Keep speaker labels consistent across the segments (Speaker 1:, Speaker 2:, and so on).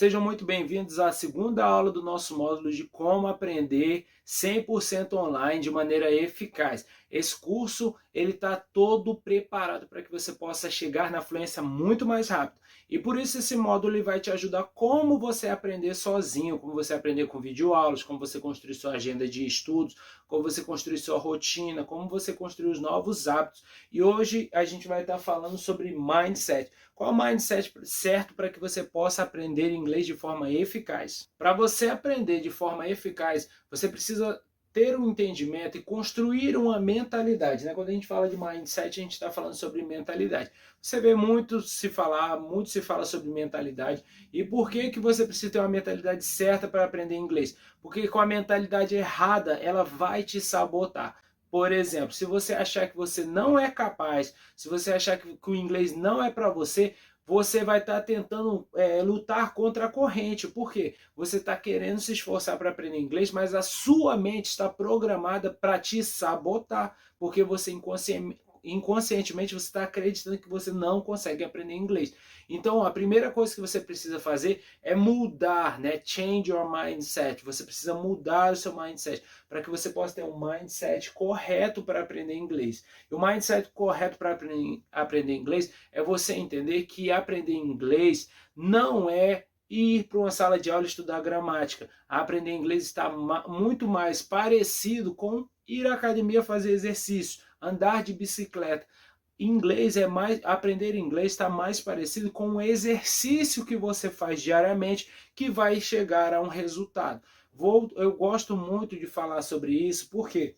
Speaker 1: Sejam muito bem-vindos à segunda aula do nosso módulo de como aprender 100% online de maneira eficaz. Esse curso ele está todo preparado para que você possa chegar na fluência muito mais rápido. E por isso esse módulo ele vai te ajudar como você aprender sozinho, como você aprender com videoaulas, como você construir sua agenda de estudos, como você construir sua rotina, como você construir os novos hábitos. E hoje a gente vai estar falando sobre mindset. Qual é o mindset certo para que você possa aprender inglês de forma eficaz? Para você aprender de forma eficaz, você precisa ter um entendimento e construir uma mentalidade, né? Quando a gente fala de mindset, a gente está falando sobre mentalidade. Você vê muito se fala sobre mentalidade. E por que que você precisa ter uma mentalidade certa para aprender inglês? Porque com a mentalidade errada, ela vai te sabotar. Por exemplo, se você achar que você não é capaz, se você achar que o inglês não é para você, você vai estar tentando lutar contra a corrente. Por quê? Você está querendo se esforçar para aprender inglês, mas a sua mente está programada para te sabotar, porque você inconscientemente você está acreditando que você não consegue aprender inglês. Então, a primeira coisa que você precisa fazer é mudar, né? Change your mindset. Você precisa mudar o seu mindset para que você possa ter um mindset correto para aprender inglês. E o mindset correto para aprender inglês é você entender que aprender inglês não é ir para uma sala de aula e estudar gramática. Aprender inglês está muito mais parecido com ir à academia fazer exercício, andar de bicicleta. Aprender inglês está mais parecido com um exercício que você faz diariamente que vai chegar a um resultado. Eu gosto muito de falar sobre isso, por quê?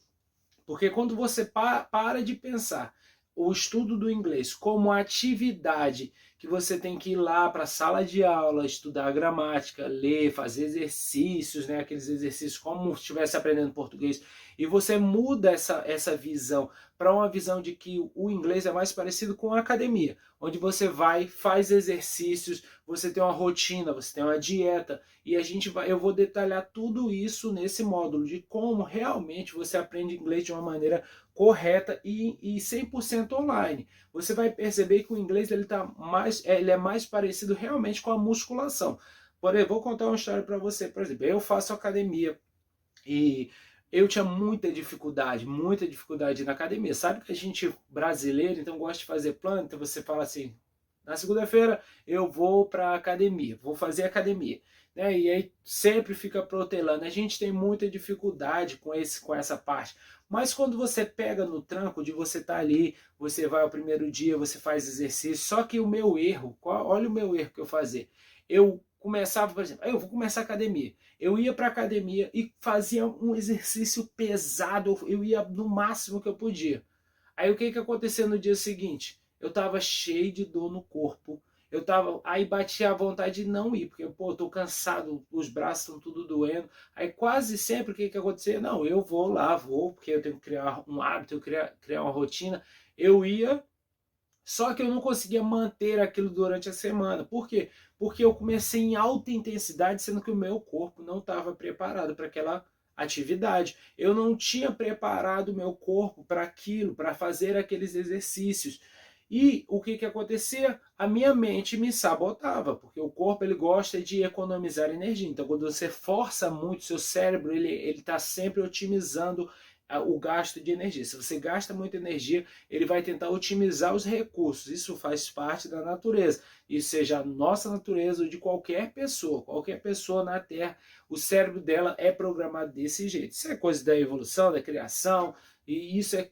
Speaker 1: Porque quando você para de pensar o estudo do inglês como atividade que você tem que ir lá para a sala de aula, estudar gramática, ler, fazer exercícios, né, aqueles exercícios como se estivesse aprendendo português, e você muda essa visão para uma visão de que o inglês é mais parecido com a academia, onde você vai, faz exercícios, você tem uma rotina, você tem uma dieta, e eu vou detalhar tudo isso nesse módulo de como realmente você aprende inglês de uma maneira correta e 100% online. Você vai perceber que o inglês ele é mais parecido realmente com a musculação. Por exemplo, vou contar uma história para você. Por exemplo, eu faço academia e eu tinha muita dificuldade na academia. Sabe que a gente brasileiro então gosta de fazer plano, então você fala assim, na segunda-feira eu vou para a academia, vou fazer academia. Né? E aí sempre fica protelando. A gente tem muita dificuldade com essa parte. Mas quando você pega no tranco de você estar ali, você vai ao primeiro dia, você faz exercício. Só que o meu erro, olha o meu erro que eu fazia. Eu começava, por exemplo, eu vou começar a academia. Eu ia para a academia e fazia um exercício pesado. Eu ia no máximo que eu podia. Aí o que que aconteceu no dia seguinte? Eu tava cheio de dor no corpo. Aí batia a vontade de não ir, porque pô, eu tô cansado, os braços estão tudo doendo. Aí quase sempre o que que acontecia? Não, eu vou lá, porque eu tenho que criar um hábito, eu criar uma rotina. Eu ia, só que eu não conseguia manter aquilo durante a semana. Por quê? Porque eu comecei em alta intensidade, sendo que o meu corpo não estava preparado para aquela atividade. Eu não tinha preparado o meu corpo para aquilo, para fazer aqueles exercícios. E o que que acontecia? A minha mente me sabotava, porque o corpo ele gosta de economizar energia. Então, quando você força muito, seu cérebro ele está sempre otimizando o gasto de energia. Se você gasta muita energia, ele vai tentar otimizar os recursos. Isso faz parte da natureza. E seja a nossa natureza ou de qualquer pessoa na Terra, o cérebro dela é programado desse jeito. Isso é coisa da evolução, da criação, e isso é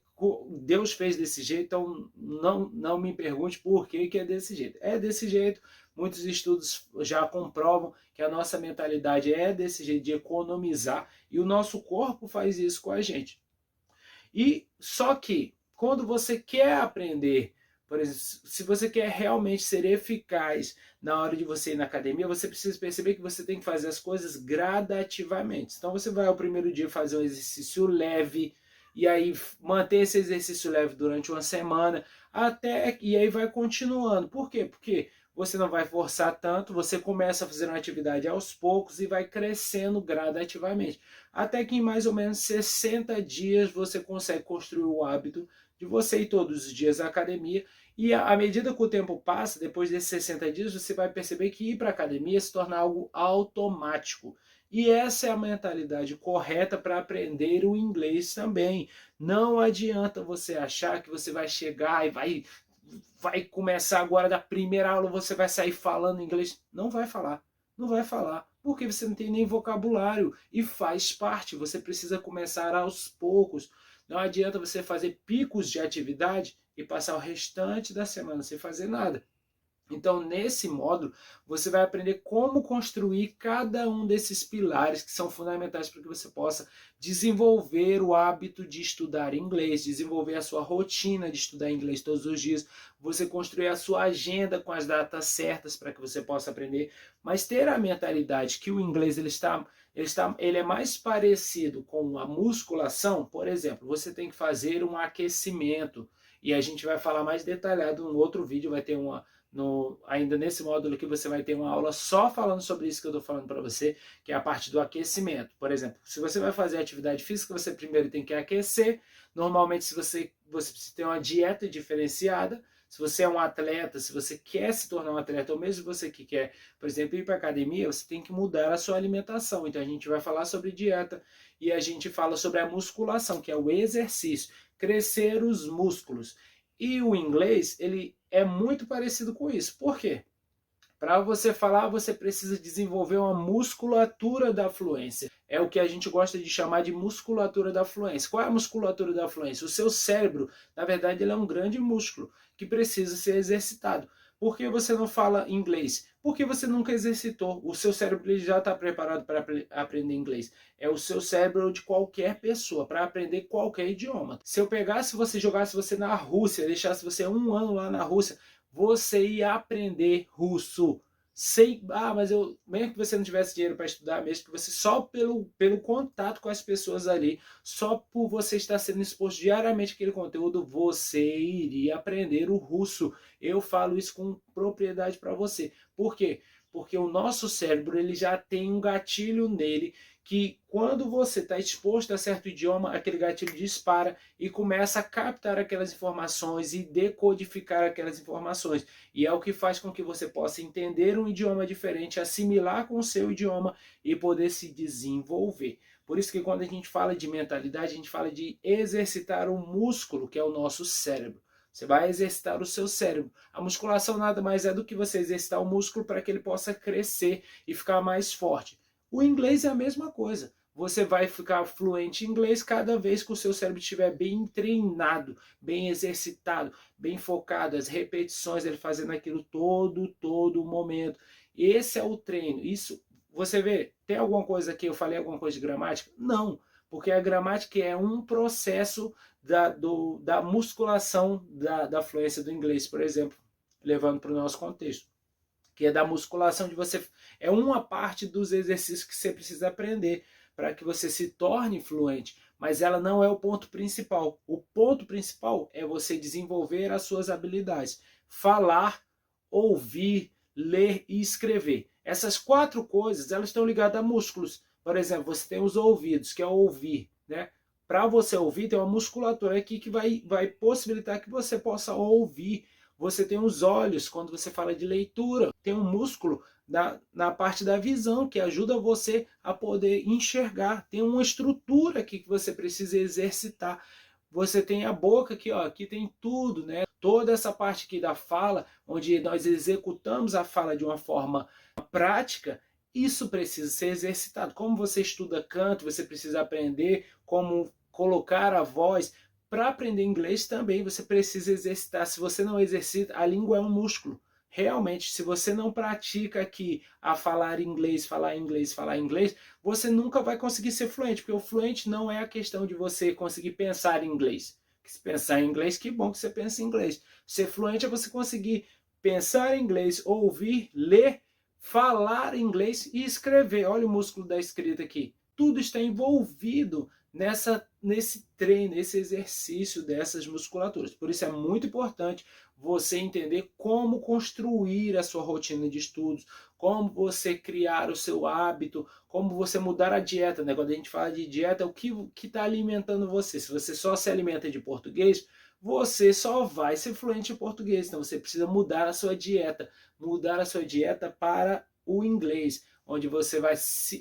Speaker 1: Deus fez desse jeito, então não me pergunte por que é desse jeito. É desse jeito, muitos estudos já comprovam que a nossa mentalidade é desse jeito, de economizar, e o nosso corpo faz isso com a gente. E só que quando você quer aprender, por exemplo, se você quer realmente ser eficaz na hora de você ir na academia, você precisa perceber que você tem que fazer as coisas gradativamente. Então você vai ao primeiro dia fazer um exercício leve, e aí manter esse exercício leve durante uma semana, e aí vai continuando. Por quê? Porque você não vai forçar tanto, você começa a fazer uma atividade aos poucos e vai crescendo gradativamente. Até que em mais ou menos 60 dias você consegue construir o hábito de você ir todos os dias à academia. E à medida que o tempo passa, depois desses 60 dias, você vai perceber que ir para a academia se torna algo automático. E essa é a mentalidade correta para aprender o inglês também. Não adianta você achar que você vai chegar e vai começar agora da primeira aula, você vai sair falando inglês. Não vai falar. Não vai falar. Porque você não tem nem vocabulário. E faz parte. Você precisa começar aos poucos. Não adianta você fazer picos de atividade e passar o restante da semana sem fazer nada. Então, nesse módulo, você vai aprender como construir cada um desses pilares que são fundamentais para que você possa desenvolver o hábito de estudar inglês, desenvolver a sua rotina de estudar inglês todos os dias, você construir a sua agenda com as datas certas para que você possa aprender, mas ter a mentalidade que o inglês ele é mais parecido com a musculação. Por exemplo, você tem que fazer um aquecimento, e a gente vai falar mais detalhado no outro vídeo, vai ter ainda nesse módulo aqui você vai ter uma aula só falando sobre isso que eu estou falando para você, que é a parte do aquecimento. Por exemplo, se você vai fazer atividade física, você primeiro tem que aquecer. Normalmente, se você precisa ter uma dieta diferenciada. Se você é um atleta, se você quer se tornar um atleta, ou mesmo você que quer, por exemplo, ir para a academia, você tem que mudar a sua alimentação. Então a gente vai falar sobre dieta e a gente fala sobre a musculação, que é o exercício, crescer os músculos. E o inglês, ele é muito parecido com isso. Por quê? Para você falar, você precisa desenvolver uma musculatura da fluência. É o que a gente gosta de chamar de musculatura da fluência. Qual é a musculatura da fluência? O seu cérebro, na verdade, ele é um grande músculo que precisa ser exercitado. Por que você não fala inglês? Porque você nunca exercitou. O seu cérebro ele já está preparado para aprender inglês. É o seu cérebro de qualquer pessoa, para aprender qualquer idioma. Se eu pegasse você, jogasse você na Rússia, deixasse você 1 ano lá na Rússia, você ia aprender russo. Mas mesmo que você não tivesse dinheiro para estudar, mesmo que você só pelo contato com as pessoas ali, só por você estar sendo exposto diariamente àquele conteúdo, você iria aprender o russo. Eu falo isso com propriedade para você. Por quê? Porque o nosso cérebro ele já tem um gatilho nele que quando você está exposto a certo idioma, aquele gatilho dispara e começa a captar aquelas informações e decodificar aquelas informações. E é o que faz com que você possa entender um idioma diferente, assimilar com o seu idioma e poder se desenvolver. Por isso que quando a gente fala de mentalidade, a gente fala de exercitar o músculo, que é o nosso cérebro. Você vai exercitar o seu cérebro. A musculação nada mais é do que você exercitar o músculo para que ele possa crescer e ficar mais forte. O inglês é a mesma coisa. Você vai ficar fluente em inglês cada vez que o seu cérebro estiver bem treinado, bem exercitado, bem focado, as repetições, ele fazendo aquilo todo momento. Esse é o treino. Isso, você vê, tem alguma coisa aqui, eu falei alguma coisa de gramática? Não, porque a gramática é um processo da musculação da fluência do inglês, por exemplo, levando para o nosso contexto, que é da musculação de você, é uma parte dos exercícios que você precisa aprender para que você se torne fluente, mas ela não é o ponto principal. O ponto principal é você desenvolver as suas habilidades, falar, ouvir, ler e escrever. Essas 4 coisas, elas estão ligadas a músculos. Por exemplo, você tem os ouvidos, que é ouvir, né? Para você ouvir, tem uma musculatura aqui que vai possibilitar que você possa ouvir. Você tem os olhos, quando você fala de leitura, tem um músculo na parte da visão que ajuda você a poder enxergar. Tem uma estrutura aqui que você precisa exercitar. Você tem a boca aqui, ó, aqui tem tudo, né? Toda essa parte aqui da fala, onde nós executamos a fala de uma forma prática, isso precisa ser exercitado. Como você estuda canto, você precisa aprender como colocar a voz. Para aprender inglês também você precisa exercitar. Se você não exercita, a língua é um músculo. Realmente, se você não pratica aqui a falar inglês, você nunca vai conseguir ser fluente, porque o fluente não é a questão de você conseguir pensar em inglês. Se pensar em inglês, que bom que você pensa em inglês. Ser fluente é você conseguir pensar em inglês, ouvir, ler, falar inglês e escrever. Olha o músculo da escrita aqui. Tudo está envolvido nesse treino, nesse exercício dessas musculaturas. Por isso é muito importante você entender como construir a sua rotina de estudos, como você criar o seu hábito, como você mudar a dieta, né? Quando a gente fala de dieta, é o que está alimentando você. Se você só se alimenta de português, você só vai ser fluente em português. Então você precisa mudar a sua dieta para o inglês, onde você vai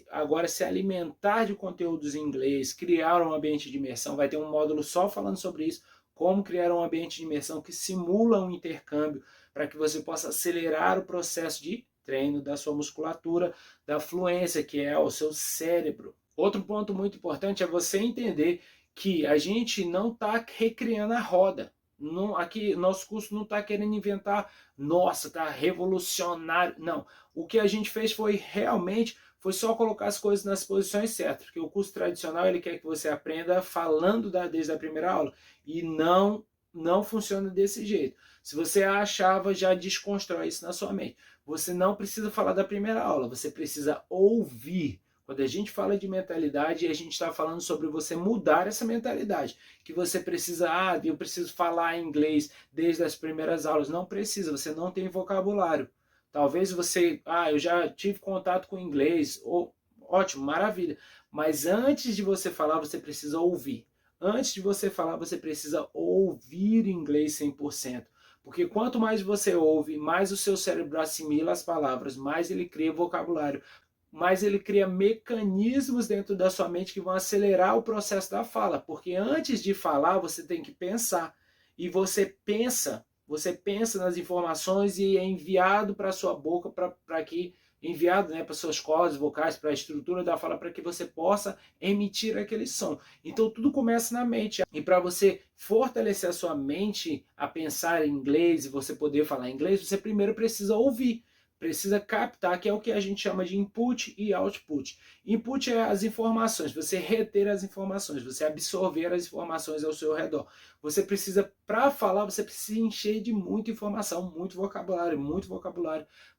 Speaker 1: agora se alimentar de conteúdos em inglês, criar um ambiente de imersão, vai ter um módulo só falando sobre isso, como criar um ambiente de imersão que simula um intercâmbio, para que você possa acelerar o processo de treino da sua musculatura, da fluência, que é o seu cérebro. Outro ponto muito importante é você entender que a gente não está recriando a roda. Não, aqui, nosso curso não está querendo inventar, nossa, está revolucionário. Não, o que a gente fez foi só colocar as coisas nas posições certas, porque o curso tradicional ele quer que você aprenda falando desde a primeira aula, e não funciona desse jeito. Se você achava, já desconstrói isso na sua mente. Você não precisa falar da primeira aula, você precisa ouvir. Quando a gente fala de mentalidade, a gente está falando sobre você mudar essa mentalidade. Que você precisa, eu preciso falar inglês desde as primeiras aulas. Não precisa, você não tem vocabulário. Talvez você, eu já tive contato com inglês, ótimo, maravilha. Mas antes de você falar, você precisa ouvir. Antes de você falar, você precisa ouvir inglês 100%. Porque quanto mais você ouve, mais o seu cérebro assimila as palavras, mais ele cria vocabulário, mais ele cria mecanismos dentro da sua mente que vão acelerar o processo da fala. Porque antes de falar, você tem que pensar. E você pensa nas informações e é enviado para a sua boca para que enviado, para suas cordas vocais, para a estrutura da fala, para que você possa emitir aquele som. Então tudo começa na mente. E para você fortalecer a sua mente a pensar em inglês e você poder falar inglês, você primeiro precisa ouvir. Precisa captar, que é o que a gente chama de input e output. Input é as informações, você reter as informações, você absorver as informações ao seu redor. Você precisa, para falar, você precisa encher de muita informação, muito vocabulário,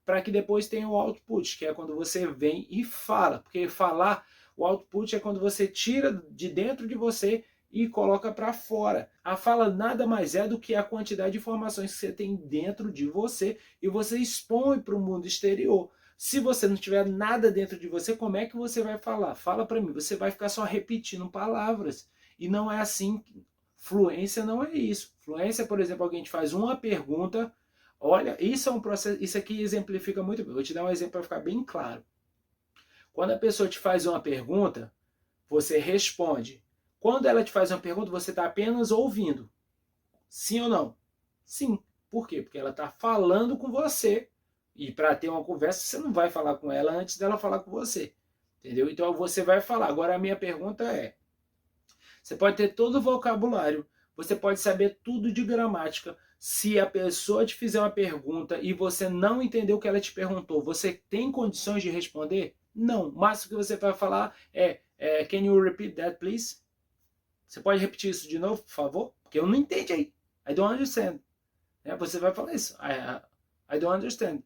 Speaker 1: para que depois tenha o output, que é quando você vem e fala. Porque falar, o output é quando você tira de dentro de você e coloca para fora. A fala nada mais é do que a quantidade de informações que você tem dentro de você e você expõe para o mundo exterior. Se você não tiver nada dentro de você, como é que você vai falar? Fala para mim, você vai ficar só repetindo palavras. E não é assim. Fluência não é isso. Fluência, por exemplo, alguém te faz uma pergunta, olha, isso é um processo, isso aqui exemplifica muito bem. Vou te dar um exemplo para ficar bem claro. Quando a pessoa te faz uma pergunta, você responde. Quando ela te faz uma pergunta, você está apenas ouvindo. Sim ou não? Sim. Por quê? Porque ela está falando com você. E para ter uma conversa, você não vai falar com ela antes dela falar com você. Entendeu? Então você vai falar. Agora a minha pergunta é: você pode ter todo o vocabulário, você pode saber tudo de gramática. Se a pessoa te fizer uma pergunta e você não entendeu o que ela te perguntou, você tem condições de responder? Não. O máximo que você vai falar é can you repeat that, please? Você pode repetir isso de novo, por favor? Porque eu não entendi. I don't understand. Você vai falar isso. I don't understand.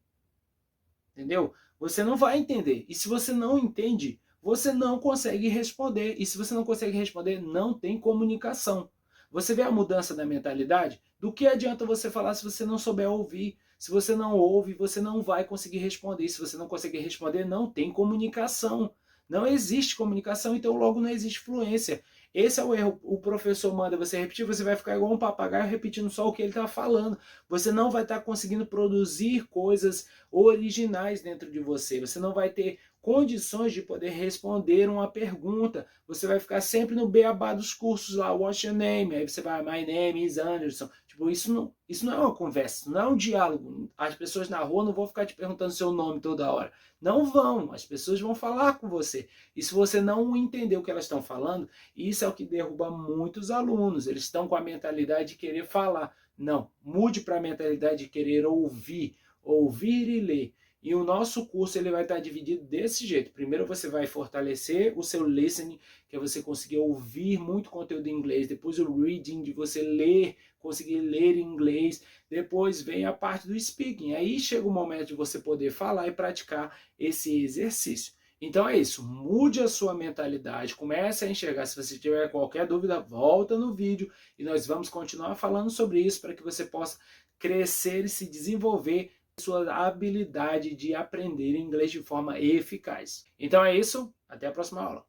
Speaker 1: Entendeu? Você não vai entender. E se você não entende, você não consegue responder. E se você não consegue responder, não tem comunicação. Você vê a mudança da mentalidade? Do que adianta você falar se você não souber ouvir? Se você não ouve, você não vai conseguir responder. E se você não conseguir responder, não tem comunicação. Não existe comunicação, então logo não existe fluência. Esse é o erro. O professor manda você repetir, você vai ficar igual um papagaio repetindo só o que ele está falando. Você não vai estar conseguindo produzir coisas originais dentro de você. Você não vai ter condições de poder responder uma pergunta. Você vai ficar sempre no beabá dos cursos lá, what's your name? Aí você vai, my name is Anderson. Tipo, isso não é uma conversa, isso não é um diálogo. As pessoas na rua não vão ficar te perguntando seu nome toda hora. Não vão, as pessoas vão falar com você. E se você não entender o que elas estão falando, isso é o que derruba muitos alunos. Eles estão com a mentalidade de querer falar. Não, mude para a mentalidade de querer ouvir e ler. E o nosso curso ele vai estar dividido desse jeito. Primeiro você vai fortalecer o seu listening, que é você conseguir ouvir muito conteúdo em inglês. Depois o reading, de você ler, conseguir ler em inglês. Depois vem a parte do speaking. Aí chega o momento de você poder falar e praticar esse exercício. Então é isso, mude a sua mentalidade, comece a enxergar. Se você tiver qualquer dúvida, volta no vídeo e nós vamos continuar falando sobre isso para que você possa crescer e se desenvolver sua habilidade de aprender inglês de forma eficaz. Então é isso, até a próxima aula.